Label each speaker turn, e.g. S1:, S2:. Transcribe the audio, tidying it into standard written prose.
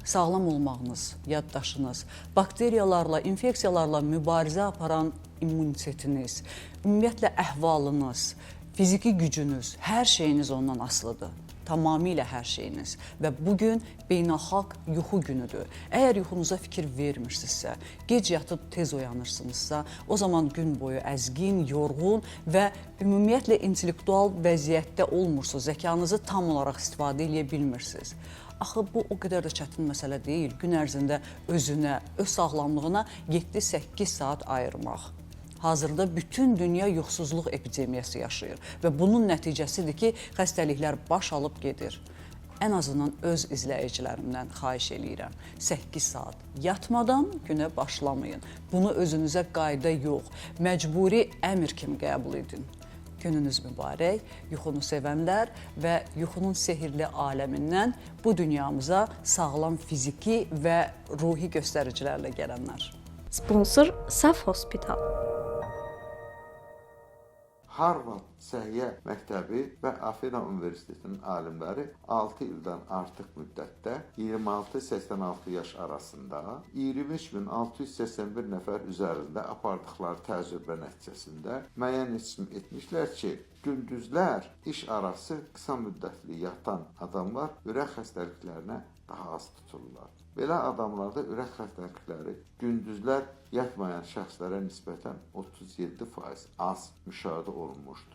S1: sağlam olmağınız, yaddaşınız, bakteriyalarla, infeksiyalarla mübarizə aparan immunitetiniz, ümumiyyətlə əhvalınız, fiziki gücünüz, hər şeyiniz ondan asılıdır. Tamamilə hər şeyiniz. Və bugün beynəlxalq yuxu günüdür. Əgər yuxunuza fikir vermirsinizsə, gec yatıb tez oyanırsınızsa, o zaman gün boyu əzgin, yorğun və ümumiyyətlə intellektual vəziyyətdə olmursunuz, zəkanızı tam olaraq istifadə edə bilmirsiniz. Axı bu o qədər də çətin məsələ deyil. Gün ərzində özünə, öz sağlamlığına 7-8 saat ayırmaq. Hazırda bütün dünya yuxusuzluq epidemiyası yaşayır və bunun nəticəsidir ki, xəstəliklər baş alıb gedir. Ən azından öz izləyicilərimdən xahiş eləyirəm. 8 saat yatmadan günə başlamayın. Bunu özünüzə qayda yox, məcburi əmr kimi qəbul edin. Gününüz mübarək, yuxunu sevənlər və yuxunun sehirli aləmindən bu dünyamıza sağlam fiziki və ruhi göstəricilərlə gələnlər.
S2: Sponsor Saf Hospital.
S3: Harvard Səhiyyə Məktəbi və Afina Universitetinin alimləri 6 ildən artıq müddətdə 26-86 yaş arasında 23.681 nəfər üzərində apardıqları təcrübə nəticəsində müəyyən etmişlər ki, gündüzlər iş arası qısa müddətli yatan adamlar ürək xəstəliklərinə daha az tutulurlar. Belə adamlarda ürək xəstəlikləri gündüzlər yatmayan şəxslərə nisbətən 37% az müşahidə olunmuşdur.